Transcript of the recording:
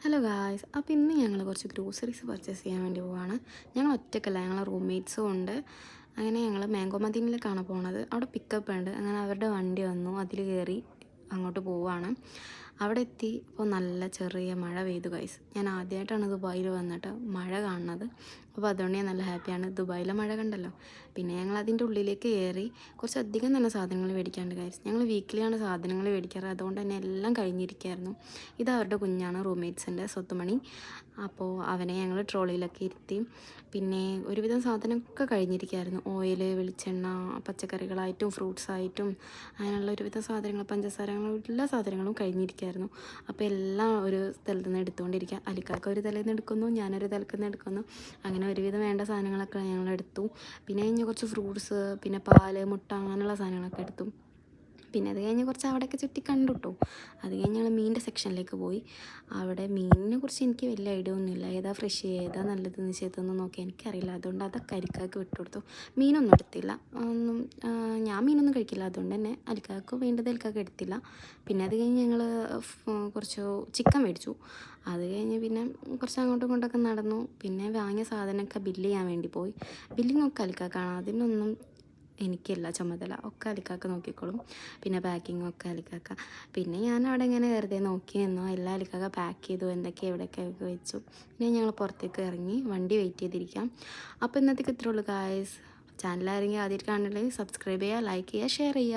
Hello guys, അപ്പോൾ ഇന്ന് ഞങ്ങൾ കുറച്ച് ഗ്രോസറീസ് പർച്ചേസ് ചെയ്യാൻ വേണ്ടി പോവാണ്. ഞങ്ങൾ ഒറ്റയ്ക്കല്ല, ഞങ്ങൾ റൂംമേറ്റ്സും ഉണ്ട്. അങ്ങനെ ഞങ്ങൾ മാംഗോ മദീനിലേക്കാണ് പോണത്. അവിടെ പിക്കപ്പ് ഉണ്ട്. അങ്ങനെ അവരുടെ വണ്ടി വന്നു, അതിൽ കയറി അങ്ങോട്ട് പോവുകയാണ്. അവിടെ എത്തി ഇപ്പോൾ നല്ല ചെറിയ മഴ പെയ്തു ഗൈസ്. ഞാൻ ആദ്യമായിട്ടാണ് ദുബായിൽ വന്നിട്ട് മഴ കാണുന്നത്. അപ്പോൾ അതുകൊണ്ട് ഞാൻ നല്ല ഹാപ്പിയാണ്. ദുബായിലെ മഴ കണ്ടല്ലോ. പിന്നെ ഞങ്ങൾ അതിൻ്റെ ഉള്ളിലേക്ക് കയറി കുറച്ചധികം തന്നെ സാധനങ്ങൾ മേടിക്കാണ്ട് ഗൈസ്. ഞങ്ങൾ വീക്കിലിയാണ് സാധനങ്ങൾ മേടിക്കാറ്, അതുകൊണ്ട് തന്നെ എല്ലാം കഴിഞ്ഞിരിക്കുകയായിരുന്നു. ഇത് അവരുടെ കുഞ്ഞാണ്, റൂംമേറ്റ്സിൻ്റെ സ്വത്തുമണി. അപ്പോൾ അവനെ ഞങ്ങൾ ട്രോളിയിലൊക്കെ ഇരുത്തി. പിന്നെ ഒരുവിധം സാധനമൊക്കെ കഴിഞ്ഞിരിക്കുകയായിരുന്നു. ഓയിൽ, വെളിച്ചെണ്ണ, പച്ചക്കറികളായിട്ടും ഫ്രൂട്ട്സായിട്ടും അങ്ങനെയുള്ള ഒരുവിധം സാധനങ്ങൾ, പഞ്ചസാരങ്ങളും എല്ലാ സാധനങ്ങളും കഴിഞ്ഞിരിക്കുകയായിരുന്നു. അപ്പോൾ എല്ലാം ഒരു സ്ഥലത്ത് നിന്ന് എടുത്തുകൊണ്ടിരിക്കുക. അലിക്കാക്ക ഒരു തലേന്ന് നിന്ന് എടുക്കുന്നു, ഞാനൊരു തലത്തിൽ നിന്ന് എടുക്കുന്നു. അങ്ങനെ ഒരുവിധം വേണ്ട സാധനങ്ങളൊക്കെ ഞങ്ങൾ എടുത്തു. പിന്നെ കഴിഞ്ഞ് കുറച്ച് ഫ്രൂട്ട്സ്, പിന്നെ പാല്, മുട്ട അങ്ങനെയുള്ള സാധനങ്ങളൊക്കെ എടുത്തു. പിന്നെ അത് കഴിഞ്ഞ് കുറച്ച് അവിടെയൊക്കെ ചുറ്റി കണ്ടു കേട്ടോ. അത് കഴിഞ്ഞ് ഞങ്ങൾ മീനിൻ്റെ സെക്ഷനിലേക്ക് പോയി. അവിടെ മീനിനെ കുറിച്ച് എനിക്ക് വലിയ ഐഡിയ ഒന്നുമില്ല. ഏതാ ഫ്രഷ്, ഏതാ നല്ലതെന്ന് ചെയ്തതെന്ന് നോക്കി എനിക്കറിയില്ല. അതുകൊണ്ട് അതൊക്കെ അരിക്കാക്ക് വിട്ടുകൊടുത്തു. മീനൊന്നും എടുത്തില്ല. ഞാൻ മീനൊന്നും കഴിക്കില്ല, അതുകൊണ്ട് തന്നെ അലിക്കാക്ക് വേണ്ടത് അലിക്കാക്ക് എടുത്തില്ല. പിന്നെ അത് കഴിഞ്ഞ് ഞങ്ങൾ കുറച്ച് ചിക്കൻ മേടിച്ചു. അത് കഴിഞ്ഞ് പിന്നെ കുറച്ച് അങ്ങോട്ടും ഇങ്ങോട്ടൊക്കെ നടന്നു. പിന്നെ വാങ്ങിയ സാധനമൊക്കെ ബില്ല് ചെയ്യാൻ വേണ്ടി പോയി. ബില്ലിങ്ങൊക്കെ അലിക്കാക്കാണ്, അതിനൊന്നും എനിക്കില്ല ചുമതല, ഒക്കെ അലിക്കാക്ക നോക്കിക്കോളും. പിന്നെ പാക്കിംഗ് ഒക്കെ അലിക്കാക്ക. പിന്നെ ഞാൻ അവിടെ ഇങ്ങനെ വെറുതെ നോക്കി നിന്നു. എല്ലാം അലിക്കാക്ക പാക്ക് ചെയ്തു, എന്തൊക്കെ എവിടെയൊക്കെ വെച്ചു. പിന്നെ ഞങ്ങൾ പുറത്തേക്ക് ഇറങ്ങി വണ്ടി വെയിറ്റ് ചെയ്തിരിക്കാം. അപ്പോൾ ഇന്നത്തേക്ക് ഇത്രേ ഉള്ളൂ ഗായ്സ്. ചാനലാണെങ്കിൽ ആദ്യമായിട്ട് കാണുന്നുണ്ടെങ്കിൽ സബ്സ്ക്രൈബ് ചെയ്യുക, ലൈക്ക് ചെയ്യുക, ഷെയർ ചെയ്യുക.